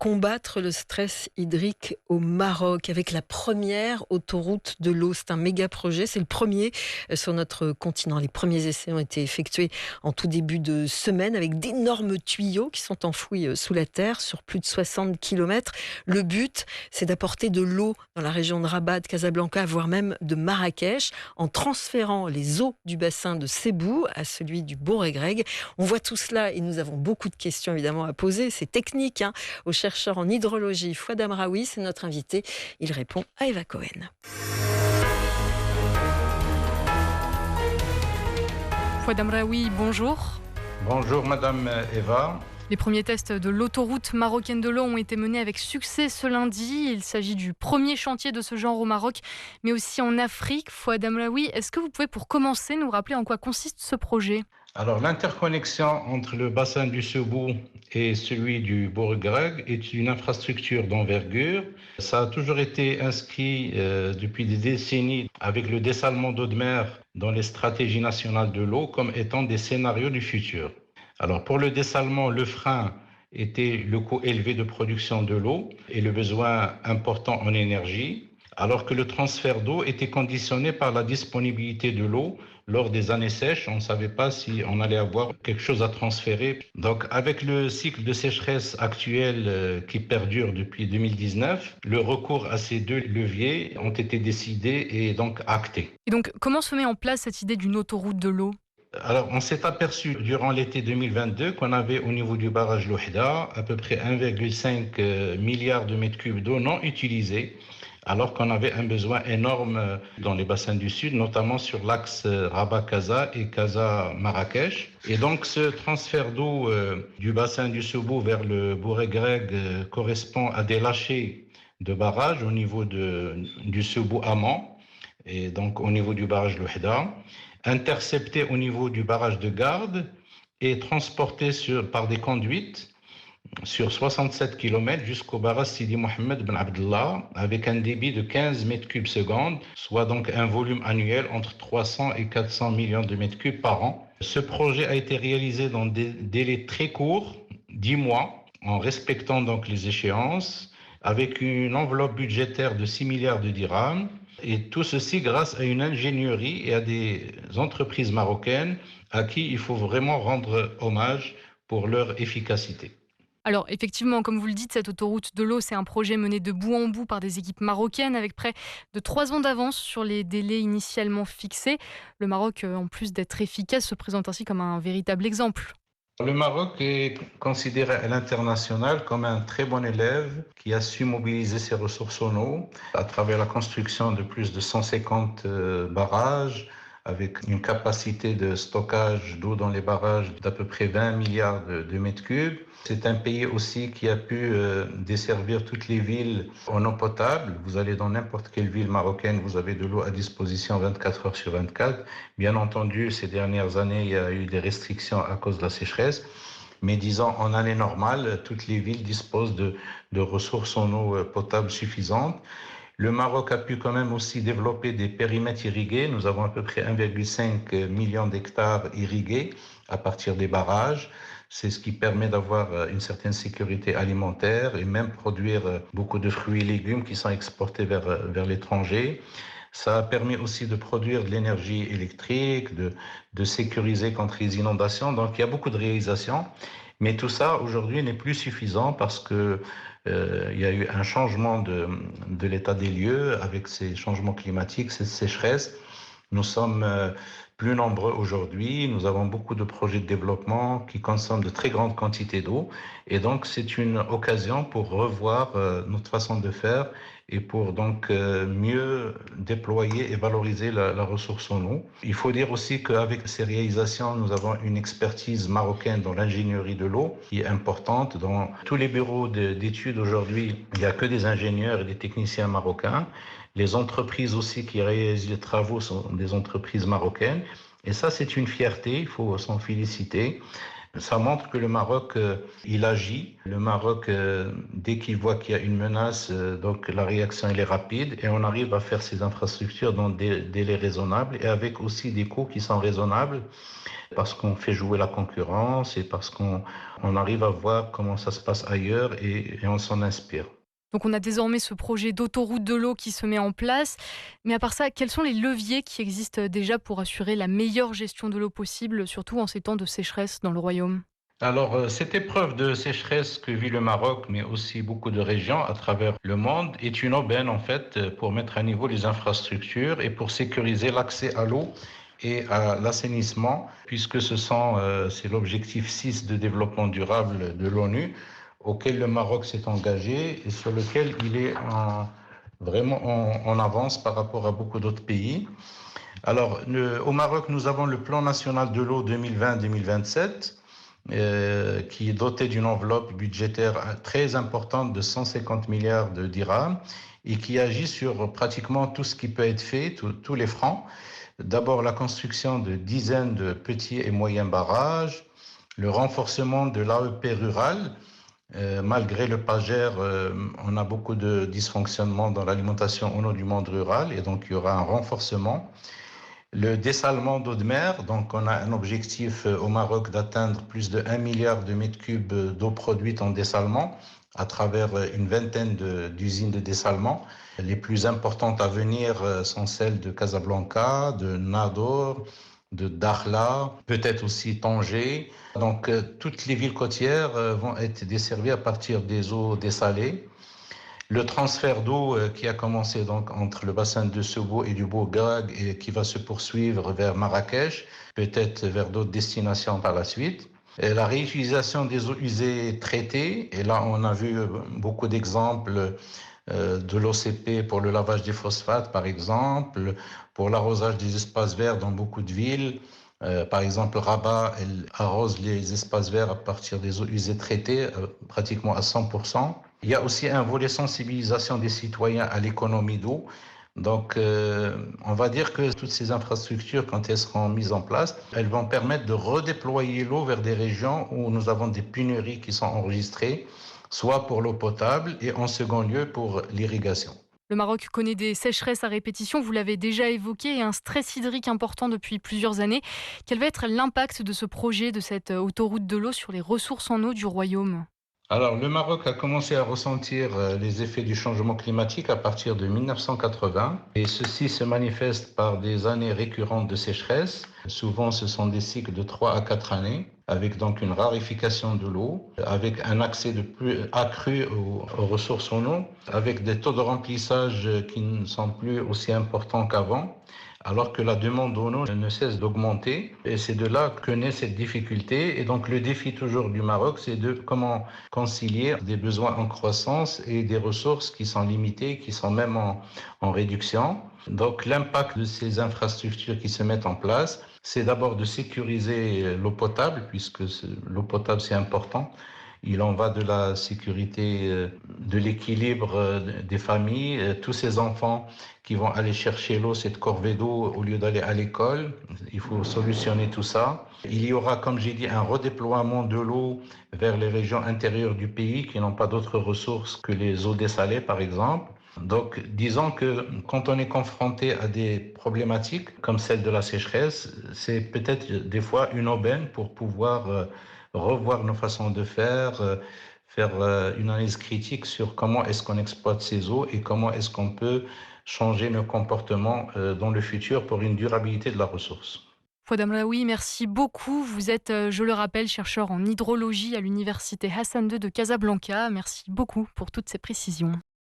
combattre le stress hydrique au Maroc avec la première autoroute de l'eau. C'est un méga projet, c'est le premier sur notre continent. Les premiers essais ont été effectués en tout début de semaine avec d'énormes tuyaux qui sont enfouis sous la terre sur plus de 60 km. Le but, c'est d'apporter de l'eau dans la région de Rabat, de Casablanca, voire même de Marrakech, en transférant les eaux du bassin de Sebou à celui du Bourg-et-Greg. On voit tout cela et nous avons beaucoup de questions évidemment à poser. C'est technique, au chercheur en hydrologie Fouad Amraoui, c'est notre invité. Il répond à Eva Cohen. Fouad Amraoui, bonjour. Bonjour Madame Eva. Les premiers tests de l'autoroute marocaine de l'eau ont été menés avec succès ce lundi. Il s'agit du premier chantier de ce genre au Maroc, mais aussi en Afrique. Fouad Amraoui, est-ce que vous pouvez pour commencer nous rappeler en quoi consiste ce projet ? Alors l'interconnexion entre le bassin du Sebou et celui du Bourg-Greg est une infrastructure d'envergure. Ça a toujours été inscrit depuis des décennies avec le dessalement d'eau de mer dans les stratégies nationales de l'eau comme étant des scénarios du futur. Alors pour le dessalement, le frein était le coût élevé de production de l'eau et le besoin important en énergie, alors que le transfert d'eau était conditionné par la disponibilité de l'eau. Lors des années sèches, on ne savait pas si on allait avoir quelque chose à transférer. Donc avec le cycle de sécheresse actuel qui perdure depuis 2019, le recours à ces deux leviers ont été décidés et donc actés. Et donc comment se met en place cette idée d'une autoroute de l'eau ? Alors, on s'est aperçu durant l'été 2022 qu'on avait au niveau du barrage Louhda à peu près 1,5 milliard de mètres cubes d'eau non utilisés, alors qu'on avait un besoin énorme dans les bassins du sud, notamment sur l'axe Rabat-Casa et Casa-Marrakech. Et donc, ce transfert d'eau du bassin du Sebou vers le Bourg-et-Greg correspond à des lâchers de barrages au niveau du Sebou amont et donc au niveau du barrage Louhda, intercepté au niveau du barrage de Garde et transporté par des conduites sur 67 km jusqu'au barrage Sidi Mohamed Ben Abdallah avec un débit de 15 mètres cubes secondes, soit donc un volume annuel entre 300 et 400 millions de mètres cubes par an. Ce projet a été réalisé dans des délais très courts, 10 mois, en respectant donc les échéances, avec une enveloppe budgétaire de 6 milliards de dirhams. Et tout ceci grâce à une ingénierie et à des entreprises marocaines à qui il faut vraiment rendre hommage pour leur efficacité. Alors effectivement, comme vous le dites, cette autoroute de l'eau, c'est un projet mené de bout en bout par des équipes marocaines avec près de 3 ans d'avance sur les délais initialement fixés. Le Maroc, en plus d'être efficace, se présente ainsi comme un véritable exemple. Le Maroc est considéré à l'international comme un très bon élève qui a su mobiliser ses ressources en eau à travers la construction de plus de 150 barrages avec une capacité de stockage d'eau dans les barrages d'à peu près 20 milliards de mètres cubes. C'est un pays aussi qui a pu desservir toutes les villes en eau potable. Vous allez dans n'importe quelle ville marocaine, vous avez de l'eau à disposition 24 heures sur 24. Bien entendu, ces dernières années, il y a eu des restrictions à cause de la sécheresse. Mais disons, en année normale, toutes les villes disposent de ressources en eau potable suffisantes. Le Maroc a pu quand même aussi développer des périmètres irrigués. Nous avons à peu près 1,5 million d'hectares irrigués à partir des barrages. C'est ce qui permet d'avoir une certaine sécurité alimentaire et même produire beaucoup de fruits et légumes qui sont exportés vers l'étranger. Ça a permis aussi de produire de l'énergie électrique, de sécuriser contre les inondations. Donc il y a beaucoup de réalisations. Mais tout ça, aujourd'hui, n'est plus suffisant parce que il y a eu un changement de l'état des lieux avec ces changements climatiques, cette sécheresse. Nous sommes plus nombreux aujourd'hui. Nous avons beaucoup de projets de développement qui consomment de très grandes quantités d'eau. Et donc, c'est une occasion pour revoir notre façon de faire et pour donc mieux déployer et valoriser la ressource en eau. Il faut dire aussi qu'avec ces réalisations, nous avons une expertise marocaine dans l'ingénierie de l'eau qui est importante. Dans tous les bureaux d'études aujourd'hui, il n'y a que des ingénieurs et des techniciens marocains. Les entreprises aussi qui réalisent les travaux sont des entreprises marocaines. Et ça, c'est une fierté, il faut s'en féliciter. Ça montre que le Maroc, il agit. Le Maroc, dès qu'il voit qu'il y a une menace, donc la réaction elle est rapide et on arrive à faire ces infrastructures dans des délais raisonnables et avec aussi des coûts qui sont raisonnables parce qu'on fait jouer la concurrence et parce qu'on arrive à voir comment ça se passe ailleurs et on s'en inspire. Donc on a désormais ce projet d'autoroute de l'eau qui se met en place. Mais à part ça, quels sont les leviers qui existent déjà pour assurer la meilleure gestion de l'eau possible, surtout en ces temps de sécheresse dans le royaume? Alors, cette épreuve de sécheresse que vit le Maroc, mais aussi beaucoup de régions à travers le monde, est une aubaine en fait pour mettre à niveau les infrastructures et pour sécuriser l'accès à l'eau et à l'assainissement, puisque c'est l'objectif 6 de développement durable de l'ONU, auquel le Maroc s'est engagé et sur lequel il est vraiment en avance par rapport à beaucoup d'autres pays. Alors, au Maroc, nous avons le plan national de l'eau 2020-2027 qui est doté d'une enveloppe budgétaire très importante de 150 milliards de dirhams et qui agit sur pratiquement tout ce qui peut être fait, tous les fronts. D'abord, la construction de dizaines de petits et moyens barrages, le renforcement de l'AEP rural. Malgré le PAGER, on a beaucoup de dysfonctionnements dans l'alimentation en eau du monde rural et donc il y aura un renforcement. Le dessalement d'eau de mer, donc on a un objectif au Maroc d'atteindre plus de 1 milliard de mètres cubes d'eau produite en dessalement à travers une vingtaine d'usines de dessalement. Les plus importantes à venir sont celles de Casablanca, de Nador, de Dakhla, peut-être aussi Tanger. Donc toutes les villes côtières vont être desservies à partir des eaux dessalées. Le transfert d'eau qui a commencé donc entre le bassin de Sebo et du Bourgag et qui va se poursuivre vers Marrakech, peut-être vers d'autres destinations par la suite. Et la réutilisation des eaux usées traitées, et là on a vu beaucoup d'exemples de l'OCP pour le lavage des phosphates par exemple, pour l'arrosage des espaces verts dans beaucoup de villes. Par exemple, Rabat, elle arrose les espaces verts à partir des eaux usées traitées, pratiquement à 100%. Il y a aussi un volet sensibilisation des citoyens à l'économie d'eau. Donc, on va dire que toutes ces infrastructures, quand elles seront mises en place, elles vont permettre de redéployer l'eau vers des régions où nous avons des pénuries qui sont enregistrées, soit pour l'eau potable et en second lieu pour l'irrigation. Le Maroc connaît des sécheresses à répétition, vous l'avez déjà évoqué, et un stress hydrique important depuis plusieurs années. Quel va être l'impact de ce projet, de cette autoroute de l'eau sur les ressources en eau du royaume? Alors, le Maroc a commencé à ressentir les effets du changement climatique à partir de 1980 et ceci se manifeste par des années récurrentes de sécheresse. Souvent, ce sont des cycles de 3 à 4 années avec donc une raréfaction de l'eau, avec un accès de plus accru aux ressources en eau, avec des taux de remplissage qui ne sont plus aussi importants qu'avant, alors que la demande en eau ne cesse d'augmenter. Et c'est de là que naît cette difficulté. Et donc le défi toujours du Maroc, c'est de comment concilier des besoins en croissance et des ressources qui sont limitées, qui sont même en réduction. Donc l'impact de ces infrastructures qui se mettent en place, c'est d'abord de sécuriser l'eau potable, puisque l'eau potable c'est important. Il en va de la sécurité, de l'équilibre des familles. Tous ces enfants qui vont aller chercher l'eau, cette corvée d'eau, au lieu d'aller à l'école, il faut solutionner tout ça. Il y aura, comme j'ai dit, un redéploiement de l'eau vers les régions intérieures du pays qui n'ont pas d'autres ressources que les eaux dessalées, par exemple. Donc, disons que quand on est confronté à des problématiques comme celle de la sécheresse, c'est peut-être des fois une aubaine pour pouvoir revoir nos façons de faire une analyse critique sur comment est-ce qu'on exploite ces eaux et comment est-ce qu'on peut changer nos comportements dans le futur pour une durabilité de la ressource. Fouad Amraoui, merci beaucoup. Vous êtes, je le rappelle, chercheur en hydrologie à l'université Hassan II de Casablanca. Merci beaucoup pour toutes ces précisions.